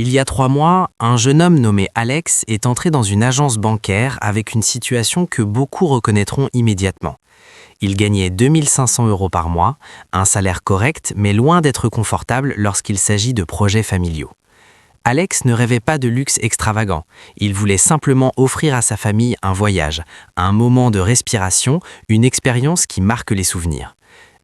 Il y a 3 mois, un jeune homme nommé Alex est entré dans une agence bancaire avec une situation que beaucoup reconnaîtront immédiatement. Il gagnait 2 500 € par mois, un salaire correct mais loin d'être confortable lorsqu'il s'agit de projets familiaux. Alex ne rêvait pas de luxe extravagant, il voulait simplement offrir à sa famille un voyage, un moment de respiration, une expérience qui marque les souvenirs.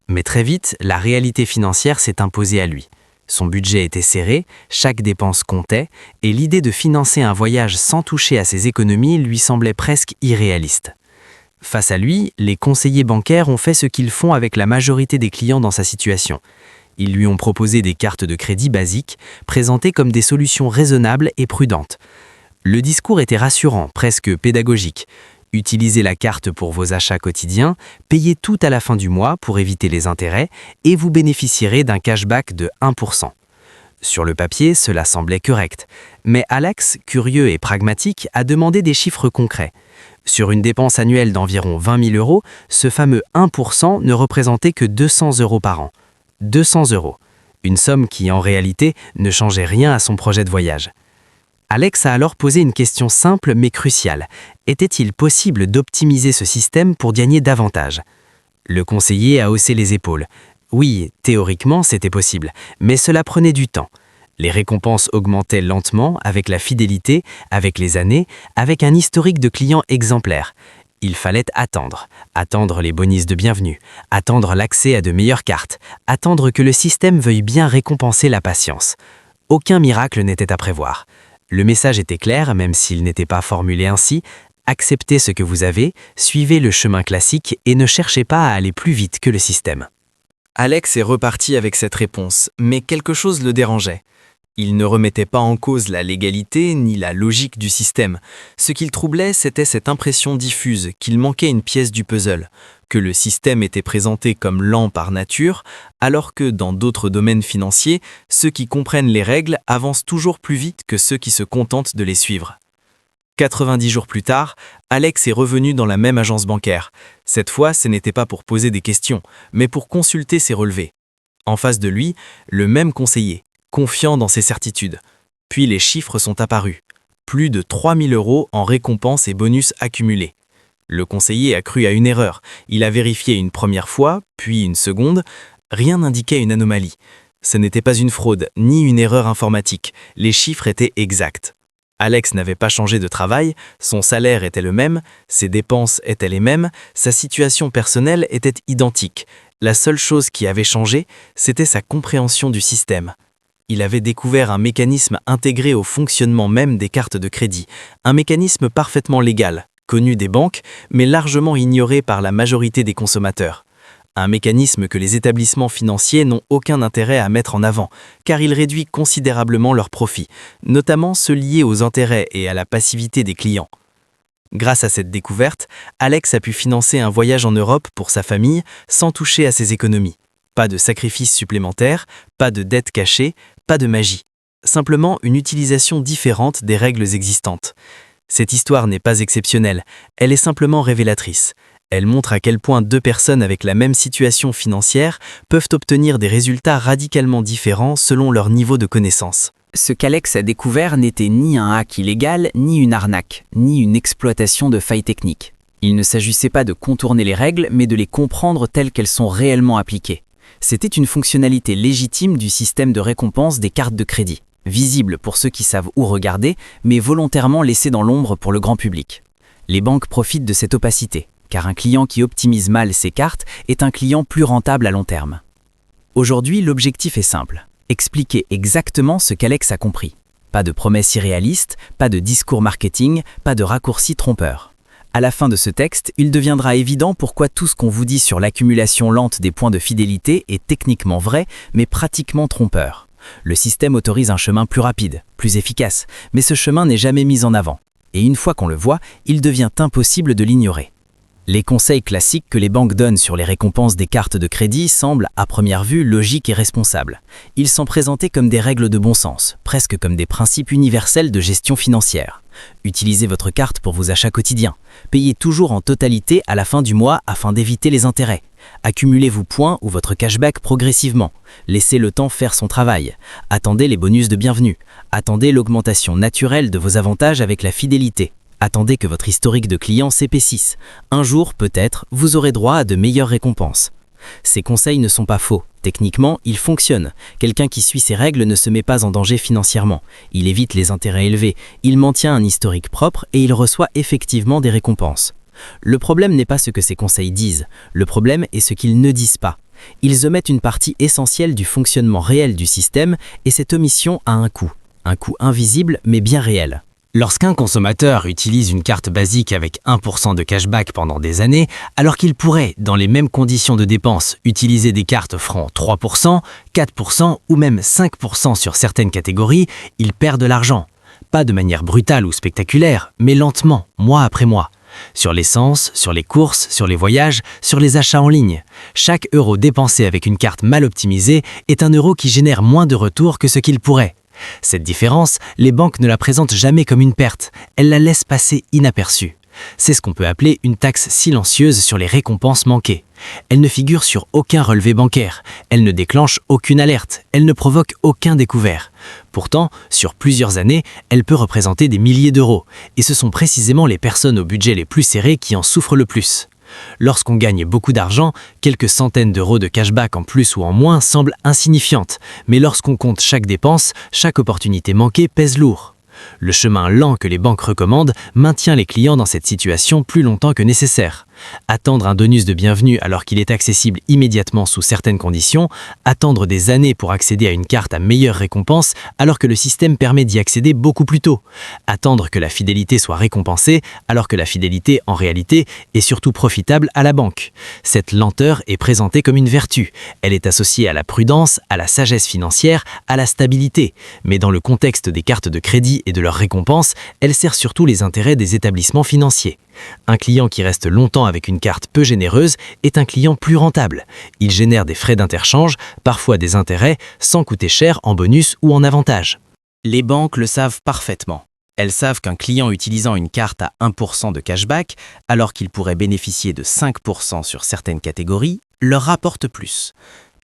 Mais très vite, la réalité financière s'est imposée à lui. Son budget était serré, chaque dépense comptait, et l'idée de financer un voyage sans toucher à ses économies lui semblait presque irréaliste. Face à lui, les conseillers bancaires ont fait ce qu'ils font avec la majorité des clients dans sa situation. Ils lui ont proposé des cartes de crédit basiques, présentées comme des solutions raisonnables et prudentes. Le discours était rassurant, presque pédagogique. Utilisez la carte pour vos achats quotidiens, payez tout à la fin du mois pour éviter les intérêts et vous bénéficierez d'un cashback de 1%. Sur le papier, cela semblait correct. Mais Alex, curieux et pragmatique, a demandé des chiffres concrets. Sur une dépense annuelle d'environ 20 000 €, ce fameux 1% ne représentait que 200 € par an. 200 €. Une somme qui, en réalité, ne changeait rien à son projet de voyage. Alex a alors posé une question simple mais cruciale. Était-il possible d'optimiser ce système pour gagner davantage? Le conseiller a haussé les épaules. Oui, théoriquement, c'était possible, mais cela prenait du temps. Les récompenses augmentaient lentement avec la fidélité, avec les années, avec un historique de clients exemplaires. Il fallait attendre les bonus de bienvenue, attendre l'accès à de meilleures cartes, attendre que le système veuille bien récompenser la patience. Aucun miracle n'était à prévoir. Le message était clair, même s'il n'était pas formulé ainsi. Acceptez ce que vous avez, suivez le chemin classique et ne cherchez pas à aller plus vite que le système. Alex est reparti avec cette réponse, mais quelque chose le dérangeait. Il ne remettait pas en cause la légalité ni la logique du système. Ce qui le troublait, c'était cette impression diffuse qu'il manquait une pièce du puzzle, que le système était présenté comme lent par nature, alors que dans d'autres domaines financiers, ceux qui comprennent les règles avancent toujours plus vite que ceux qui se contentent de les suivre. 90 jours plus tard, Alex est revenu dans la même agence bancaire. Cette fois, ce n'était pas pour poser des questions, mais pour consulter ses relevés. En face de lui, le même conseiller, confiant dans ses certitudes. Puis les chiffres sont apparus. Plus de 3 000 € en récompenses et bonus accumulés. Le conseiller a cru à une erreur. Il a vérifié une première fois, puis une seconde. Rien n'indiquait une anomalie. Ce n'était pas une fraude, ni une erreur informatique. Les chiffres étaient exacts. Alex n'avait pas changé de travail, son salaire était le même, ses dépenses étaient les mêmes, sa situation personnelle était identique. La seule chose qui avait changé, c'était sa compréhension du système. Il avait découvert un mécanisme intégré au fonctionnement même des cartes de crédit, un mécanisme parfaitement légal, connu des banques, mais largement ignoré par la majorité des consommateurs. Un mécanisme que les établissements financiers n'ont aucun intérêt à mettre en avant, car il réduit considérablement leurs profits, notamment ceux liés aux intérêts et à la passivité des clients. Grâce à cette découverte, Alex a pu financer un voyage en Europe pour sa famille sans toucher à ses économies. Pas de sacrifices supplémentaires, pas de dettes cachées, pas de magie. Simplement une utilisation différente des règles existantes. Cette histoire n'est pas exceptionnelle, elle est simplement révélatrice. Elle montre à quel point 2 personnes avec la même situation financière peuvent obtenir des résultats radicalement différents selon leur niveau de connaissance. Ce qu'Alex a découvert n'était ni un hack illégal, ni une arnaque, ni une exploitation de failles techniques. Il ne s'agissait pas de contourner les règles, mais de les comprendre telles qu'elles sont réellement appliquées. C'était une fonctionnalité légitime du système de récompense des cartes de crédit, visible pour ceux qui savent où regarder, mais volontairement laissée dans l'ombre pour le grand public. Les banques profitent de cette opacité, car un client qui optimise mal ses cartes est un client plus rentable à long terme. Aujourd'hui, l'objectif est simple. Expliquer exactement ce qu'Alex a compris. Pas de promesses irréalistes, pas de discours marketing, pas de raccourcis trompeurs. À la fin de ce texte, il deviendra évident pourquoi tout ce qu'on vous dit sur l'accumulation lente des points de fidélité est techniquement vrai, mais pratiquement trompeur. Le système autorise un chemin plus rapide, plus efficace, mais ce chemin n'est jamais mis en avant. Et une fois qu'on le voit, il devient impossible de l'ignorer. Les conseils classiques que les banques donnent sur les récompenses des cartes de crédit semblent, à première vue, logiques et responsables. Ils sont présentés comme des règles de bon sens, presque comme des principes universels de gestion financière. Utilisez votre carte pour vos achats quotidiens. Payez toujours en totalité à la fin du mois afin d'éviter les intérêts. Accumulez-vous points ou votre cashback progressivement. Laissez le temps faire son travail. Attendez les bonus de bienvenue. Attendez l'augmentation naturelle de vos avantages avec la fidélité. Attendez que votre historique de clients s'épaississe. Un jour, peut-être, vous aurez droit à de meilleures récompenses. Ces conseils ne sont pas faux. Techniquement, ils fonctionnent. Quelqu'un qui suit ces règles ne se met pas en danger financièrement. Il évite les intérêts élevés, il maintient un historique propre et il reçoit effectivement des récompenses. Le problème n'est pas ce que ces conseils disent, le problème est ce qu'ils ne disent pas. Ils omettent une partie essentielle du fonctionnement réel du système et cette omission a un coût invisible mais bien réel. Lorsqu'un consommateur utilise une carte basique avec 1% de cashback pendant des années, alors qu'il pourrait, dans les mêmes conditions de dépenses, utiliser des cartes francs 3%, 4% ou même 5% sur certaines catégories, il perd de l'argent. Pas de manière brutale ou spectaculaire, mais lentement, mois après mois. Sur l'essence, sur les courses, sur les voyages, sur les achats en ligne. Chaque euro dépensé avec une carte mal optimisée est un euro qui génère moins de retour que ce qu'il pourrait. Cette différence, les banques ne la présentent jamais comme une perte, elles la laissent passer inaperçue. C'est ce qu'on peut appeler une taxe silencieuse sur les récompenses manquées. Elle ne figure sur aucun relevé bancaire, elle ne déclenche aucune alerte, elle ne provoque aucun découvert. Pourtant, sur plusieurs années, elle peut représenter des milliers d'euros, et ce sont précisément les personnes au budget les plus serrés qui en souffrent le plus. Lorsqu'on gagne beaucoup d'argent, quelques centaines d'euros de cashback en plus ou en moins semblent insignifiantes, mais lorsqu'on compte chaque dépense, chaque opportunité manquée pèse lourd. Le chemin lent que les banques recommandent maintient les clients dans cette situation plus longtemps que nécessaire. Attendre un bonus de bienvenue alors qu'il est accessible immédiatement sous certaines conditions, attendre des années pour accéder à une carte à meilleure récompense alors que le système permet d'y accéder beaucoup plus tôt. Attendre que la fidélité soit récompensée alors que la fidélité, en réalité, est surtout profitable à la banque. Cette lenteur est présentée comme une vertu. Elle est associée à la prudence, à la sagesse financière, à la stabilité. Mais dans le contexte des cartes de crédit et de leurs récompenses, elle sert surtout les intérêts des établissements financiers. Un client qui reste longtemps avec une carte peu généreuse est un client plus rentable. Il génère des frais d'interchange, parfois des intérêts, sans coûter cher en bonus ou en avantage. Les banques le savent parfaitement. Elles savent qu'un client utilisant une carte à 1% de cashback, alors qu'il pourrait bénéficier de 5% sur certaines catégories, leur rapporte plus.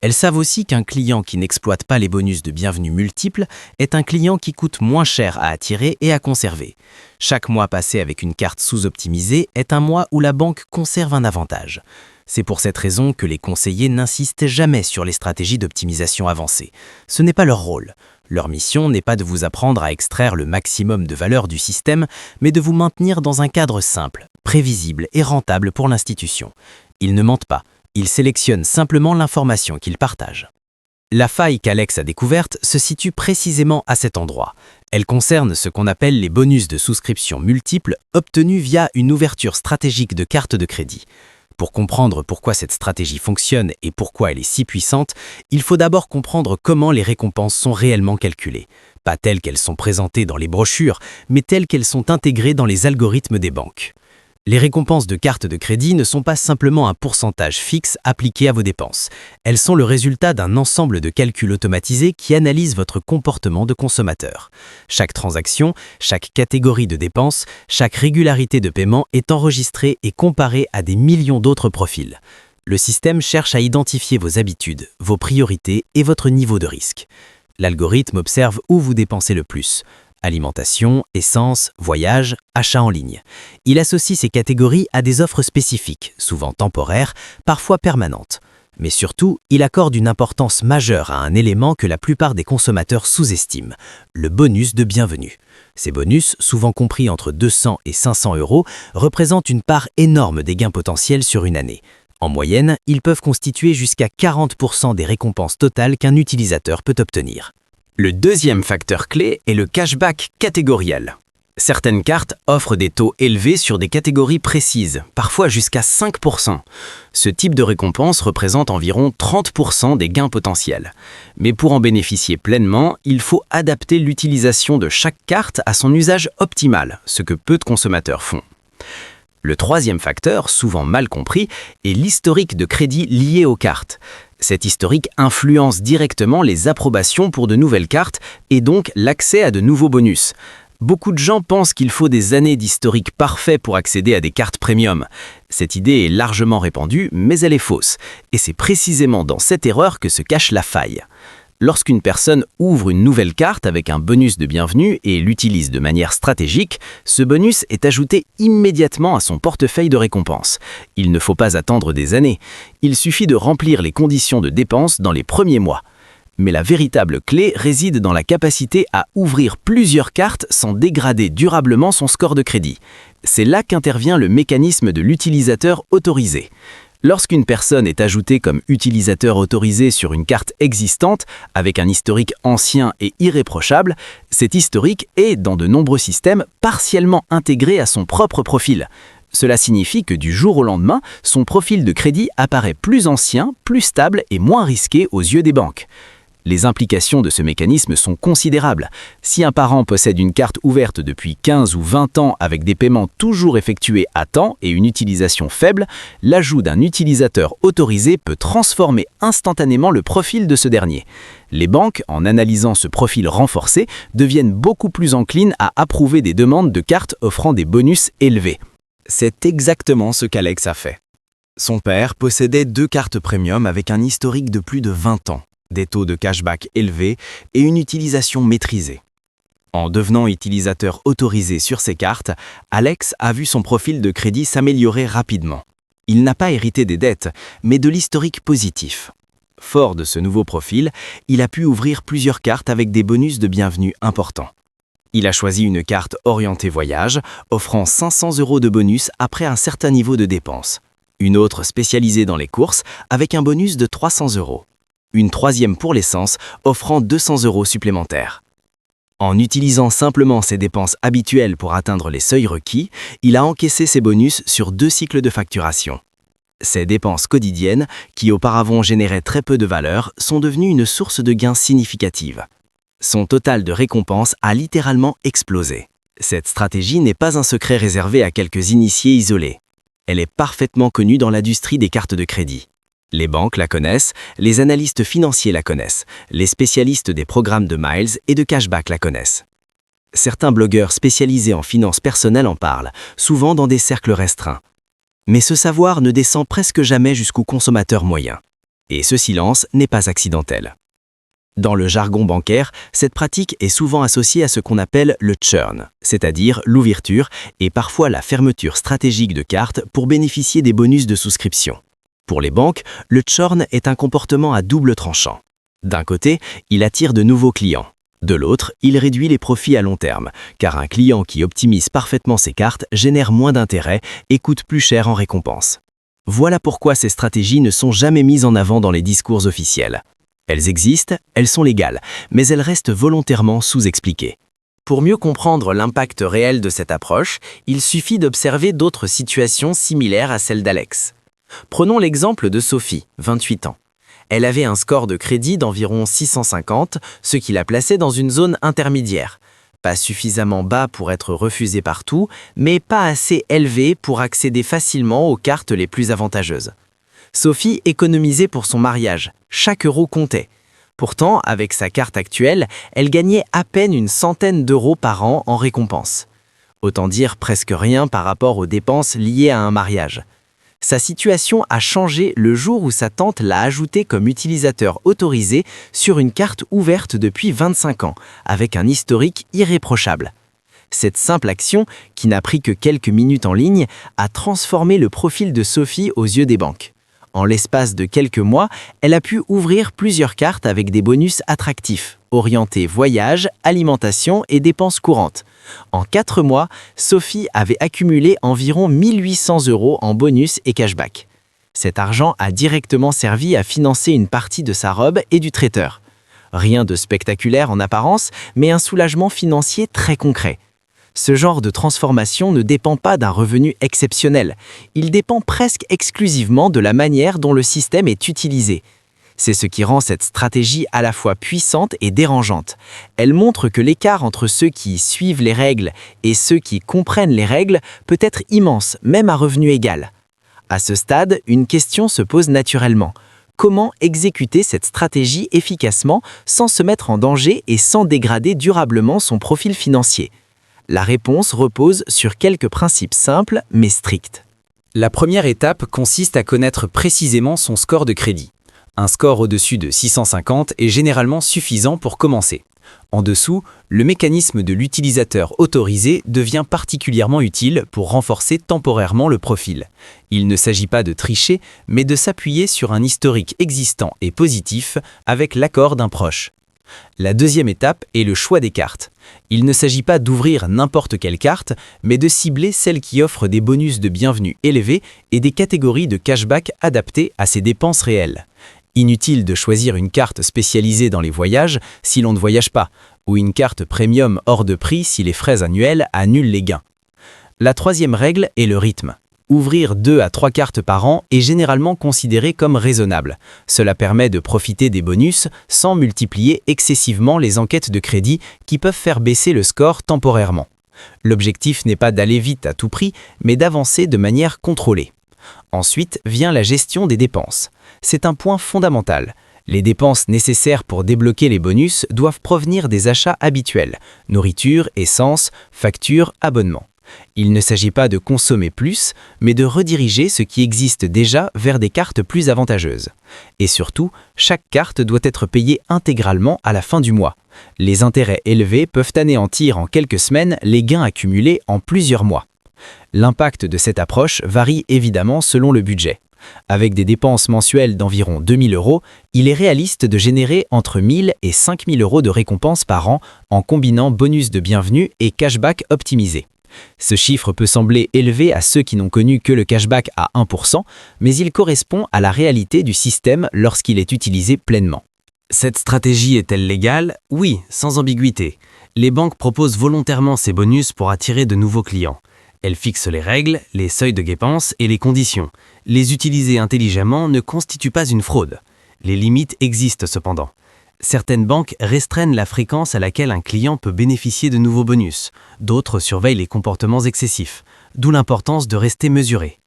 Elles savent aussi qu'un client qui n'exploite pas les bonus de bienvenue multiples est un client qui coûte moins cher à attirer et à conserver. Chaque mois passé avec une carte sous-optimisée est un mois où la banque conserve un avantage. C'est pour cette raison que les conseillers n'insistent jamais sur les stratégies d'optimisation avancées. Ce n'est pas leur rôle. Leur mission n'est pas de vous apprendre à extraire le maximum de valeur du système, mais de vous maintenir dans un cadre simple, prévisible et rentable pour l'institution. Ils ne mentent pas. Ils sélectionnent simplement l'information qu'ils partagent. La faille qu'Alex a découverte se situe précisément à cet endroit. Elle concerne ce qu'on appelle les bonus de souscription multiples obtenus via une ouverture stratégique de carte de crédit. Pour comprendre pourquoi cette stratégie fonctionne et pourquoi elle est si puissante, il faut d'abord comprendre comment les récompenses sont réellement calculées. Pas telles qu'elles sont présentées dans les brochures, mais telles qu'elles sont intégrées dans les algorithmes des banques. Les récompenses de carte de crédit ne sont pas simplement un pourcentage fixe appliqué à vos dépenses. Elles sont le résultat d'un ensemble de calculs automatisés qui analysent votre comportement de consommateur. Chaque transaction, chaque catégorie de dépenses, chaque régularité de paiement est enregistrée et comparée à des millions d'autres profils. Le système cherche à identifier vos habitudes, vos priorités et votre niveau de risque. L'algorithme observe où vous dépensez le plus. Alimentation, essence, voyage, achat en ligne. Il associe ces catégories à des offres spécifiques, souvent temporaires, parfois permanentes. Mais surtout, il accorde une importance majeure à un élément que la plupart des consommateurs sous-estiment, le bonus de bienvenue. Ces bonus, souvent compris entre 200 et 500 euros, représentent une part énorme des gains potentiels sur une année. En moyenne, ils peuvent constituer jusqu'à 40% des récompenses totales qu'un utilisateur peut obtenir. Le deuxième facteur clé est le cashback catégoriel. Certaines cartes offrent des taux élevés sur des catégories précises, parfois jusqu'à 5%. Ce type de récompense représente environ 30% des gains potentiels. Mais pour en bénéficier pleinement, il faut adapter l'utilisation de chaque carte à son usage optimal, ce que peu de consommateurs font. Le troisième facteur, souvent mal compris, est l'historique de crédit lié aux cartes. Cet historique influence directement les approbations pour de nouvelles cartes et donc l'accès à de nouveaux bonus. Beaucoup de gens pensent qu'il faut des années d'historique parfait pour accéder à des cartes premium. Cette idée est largement répandue, mais elle est fausse. Et c'est précisément dans cette erreur que se cache la faille. Lorsqu'une personne ouvre une nouvelle carte avec un bonus de bienvenue et l'utilise de manière stratégique, ce bonus est ajouté immédiatement à son portefeuille de récompenses. Il ne faut pas attendre des années. Il suffit de remplir les conditions de dépense dans les premiers mois. Mais la véritable clé réside dans la capacité à ouvrir plusieurs cartes sans dégrader durablement son score de crédit. C'est là qu'intervient le mécanisme de l'utilisateur autorisé. Lorsqu'une personne est ajoutée comme utilisateur autorisé sur une carte existante, avec un historique ancien et irréprochable, cet historique est, dans de nombreux systèmes, partiellement intégré à son propre profil. Cela signifie que du jour au lendemain, son profil de crédit apparaît plus ancien, plus stable et moins risqué aux yeux des banques. Les implications de ce mécanisme sont considérables. Si un parent possède une carte ouverte depuis 15 ou 20 ans avec des paiements toujours effectués à temps et une utilisation faible, l'ajout d'un utilisateur autorisé peut transformer instantanément le profil de ce dernier. Les banques, en analysant ce profil renforcé, deviennent beaucoup plus enclines à approuver des demandes de cartes offrant des bonus élevés. C'est exactement ce qu'Alex a fait. Son père possédait 2 cartes premium avec un historique de plus de 20 ans. Des taux de cashback élevés et une utilisation maîtrisée. En devenant utilisateur autorisé sur ces cartes, Alex a vu son profil de crédit s'améliorer rapidement. Il n'a pas hérité des dettes, mais de l'historique positif. Fort de ce nouveau profil, il a pu ouvrir plusieurs cartes avec des bonus de bienvenue importants. Il a choisi une carte orientée voyage, offrant 500 € de bonus après un certain niveau de dépenses. Une autre spécialisée dans les courses, avec un bonus de 300 €. Une troisième pour l'essence, offrant 200 € supplémentaires. En utilisant simplement ses dépenses habituelles pour atteindre les seuils requis, il a encaissé ses bonus sur 2 cycles de facturation. Ces dépenses quotidiennes, qui auparavant généraient très peu de valeur, sont devenues une source de gains significative. Son total de récompenses a littéralement explosé. Cette stratégie n'est pas un secret réservé à quelques initiés isolés. Elle est parfaitement connue dans l'industrie des cartes de crédit. Les banques la connaissent, les analystes financiers la connaissent, les spécialistes des programmes de miles et de cashback la connaissent. Certains blogueurs spécialisés en finances personnelles en parlent, souvent dans des cercles restreints. Mais ce savoir ne descend presque jamais jusqu'au consommateur moyen. Et ce silence n'est pas accidentel. Dans le jargon bancaire, cette pratique est souvent associée à ce qu'on appelle le churn, c'est-à-dire l'ouverture et parfois la fermeture stratégique de cartes pour bénéficier des bonus de souscription. Pour les banques, le churn est un comportement à double tranchant. D'un côté, il attire de nouveaux clients. De l'autre, il réduit les profits à long terme, car un client qui optimise parfaitement ses cartes génère moins d'intérêt et coûte plus cher en récompense. Voilà pourquoi ces stratégies ne sont jamais mises en avant dans les discours officiels. Elles existent, elles sont légales, mais elles restent volontairement sous-expliquées. Pour mieux comprendre l'impact réel de cette approche, il suffit d'observer d'autres situations similaires à celle d'Alex. Prenons l'exemple de Sophie, 28 ans. Elle avait un score de crédit d'environ 650, ce qui la plaçait dans une zone intermédiaire. Pas suffisamment bas pour être refusé partout, mais pas assez élevé pour accéder facilement aux cartes les plus avantageuses. Sophie économisait pour son mariage, chaque euro comptait. Pourtant, avec sa carte actuelle, elle gagnait à peine une centaine d'euros par an en récompense. Autant dire presque rien par rapport aux dépenses liées à un mariage. Sa situation a changé le jour où sa tante l'a ajouté comme utilisateur autorisé sur une carte ouverte depuis 25 ans, avec un historique irréprochable. Cette simple action, qui n'a pris que quelques minutes en ligne, a transformé le profil de Sophie aux yeux des banques. En l'espace de quelques mois, elle a pu ouvrir plusieurs cartes avec des bonus attractifs, orientés voyage, alimentation et dépenses courantes. En 4 mois, Sophie avait accumulé environ 1800 € en bonus et cashback. Cet argent a directement servi à financer une partie de sa robe et du traiteur. Rien de spectaculaire en apparence, mais un soulagement financier très concret. Ce genre de transformation ne dépend pas d'un revenu exceptionnel. Il dépend presque exclusivement de la manière dont le système est utilisé. C'est ce qui rend cette stratégie à la fois puissante et dérangeante. Elle montre que l'écart entre ceux qui suivent les règles et ceux qui comprennent les règles peut être immense, même à revenu égal. À ce stade, une question se pose naturellement. Comment exécuter cette stratégie efficacement sans se mettre en danger et sans dégrader durablement son profil financier ? La réponse repose sur quelques principes simples mais stricts. La première étape consiste à connaître précisément son score de crédit. Un score au-dessus de 650 est généralement suffisant pour commencer. En dessous, le mécanisme de l'utilisateur autorisé devient particulièrement utile pour renforcer temporairement le profil. Il ne s'agit pas de tricher, mais de s'appuyer sur un historique existant et positif avec l'accord d'un proche. La deuxième étape est le choix des cartes. Il ne s'agit pas d'ouvrir n'importe quelle carte, mais de cibler celles qui offrent des bonus de bienvenue élevés et des catégories de cashback adaptées à ses dépenses réelles. Inutile de choisir une carte spécialisée dans les voyages si l'on ne voyage pas, ou une carte premium hors de prix si les frais annuels annulent les gains. La troisième règle est le rythme. Ouvrir 2 à 3 cartes par an est généralement considéré comme raisonnable. Cela permet de profiter des bonus sans multiplier excessivement les enquêtes de crédit qui peuvent faire baisser le score temporairement. L'objectif n'est pas d'aller vite à tout prix, mais d'avancer de manière contrôlée. Ensuite vient la gestion des dépenses. C'est un point fondamental. Les dépenses nécessaires pour débloquer les bonus doivent provenir des achats habituels, nourriture, essence, factures, abonnements. Il ne s'agit pas de consommer plus, mais de rediriger ce qui existe déjà vers des cartes plus avantageuses. Et surtout, chaque carte doit être payée intégralement à la fin du mois. Les intérêts élevés peuvent anéantir en quelques semaines les gains accumulés en plusieurs mois. L'impact de cette approche varie évidemment selon le budget. Avec des dépenses mensuelles d'environ 2 000 €, il est réaliste de générer entre 1 000 et 5 000 € de récompenses par an en combinant bonus de bienvenue et cashback optimisé. Ce chiffre peut sembler élevé à ceux qui n'ont connu que le cashback à 1%, mais il correspond à la réalité du système lorsqu'il est utilisé pleinement. Cette stratégie est-elle légale? Oui, sans ambiguïté. Les banques proposent volontairement ces bonus pour attirer de nouveaux clients. Elles fixent les règles, les seuils de dépenses et les conditions. Les utiliser intelligemment ne constitue pas une fraude. Les limites existent cependant. Certaines banques restreignent la fréquence à laquelle un client peut bénéficier de nouveaux bonus. D'autres surveillent les comportements excessifs, d'où l'importance de rester mesuré.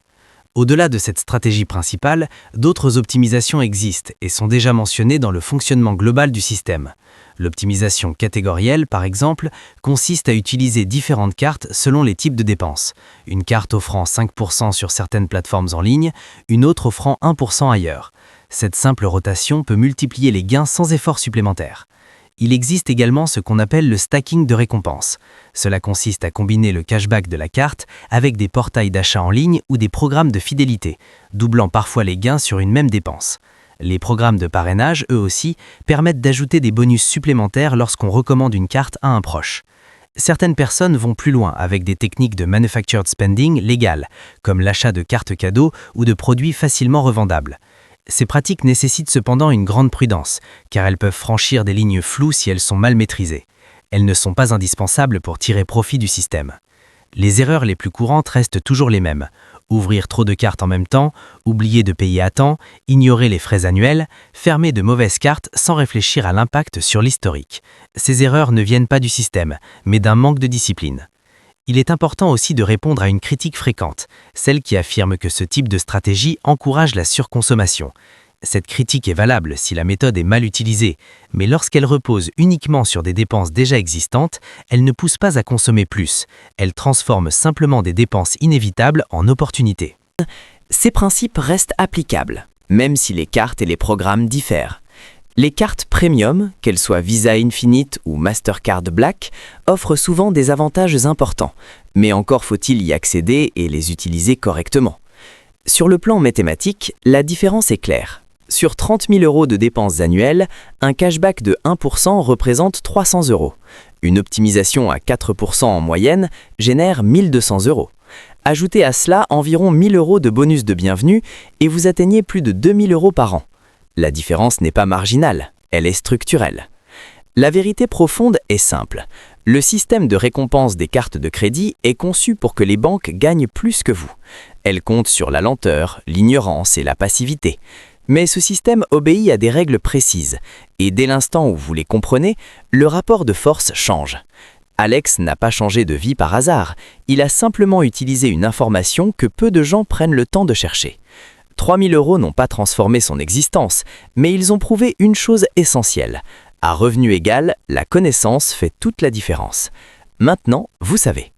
Au-delà de cette stratégie principale, d'autres optimisations existent et sont déjà mentionnées dans le fonctionnement global du système. L'optimisation catégorielle, par exemple, consiste à utiliser différentes cartes selon les types de dépenses. Une carte offrant 5% sur certaines plateformes en ligne, une autre offrant 1% ailleurs. Cette simple rotation peut multiplier les gains sans effort supplémentaire. Il existe également ce qu'on appelle le stacking de récompenses. Cela consiste à combiner le cashback de la carte avec des portails d'achat en ligne ou des programmes de fidélité, doublant parfois les gains sur une même dépense. Les programmes de parrainage, eux aussi, permettent d'ajouter des bonus supplémentaires lorsqu'on recommande une carte à un proche. Certaines personnes vont plus loin avec des techniques de manufactured spending légales, comme l'achat de cartes cadeaux ou de produits facilement revendables. Ces pratiques nécessitent cependant une grande prudence, car elles peuvent franchir des lignes floues si elles sont mal maîtrisées. Elles ne sont pas indispensables pour tirer profit du système. Les erreurs les plus courantes restent toujours les mêmes. Ouvrir trop de cartes en même temps, oublier de payer à temps, ignorer les frais annuels, fermer de mauvaises cartes sans réfléchir à l'impact sur l'historique. Ces erreurs ne viennent pas du système, mais d'un manque de discipline. Il est important aussi de répondre à une critique fréquente, celle qui affirme que ce type de stratégie encourage la surconsommation. Cette critique est valable si la méthode est mal utilisée, mais lorsqu'elle repose uniquement sur des dépenses déjà existantes, elle ne pousse pas à consommer plus. Elle transforme simplement des dépenses inévitables en opportunités. Ces principes restent applicables, même si les cartes et les programmes diffèrent. Les cartes premium, qu'elles soient Visa Infinite ou Mastercard Black, offrent souvent des avantages importants, mais encore faut-il y accéder et les utiliser correctement. Sur le plan mathématique, la différence est claire. Sur 30 000 € de dépenses annuelles, un cashback de 1% représente 300 €. Une optimisation à 4% en moyenne génère 1 200 €. Ajoutez à cela environ 1 000 € de bonus de bienvenue et vous atteignez plus de 2 000 € par an. La différence n'est pas marginale, elle est structurelle. La vérité profonde est simple. Le système de récompense des cartes de crédit est conçu pour que les banques gagnent plus que vous. Elles comptent sur la lenteur, l'ignorance et la passivité. Mais ce système obéit à des règles précises, et dès l'instant où vous les comprenez, le rapport de force change. Alex n'a pas changé de vie par hasard, il a simplement utilisé une information que peu de gens prennent le temps de chercher. 3 000 € n'ont pas transformé son existence, mais ils ont prouvé une chose essentielle. À revenu égal, la connaissance fait toute la différence. Maintenant, vous savez.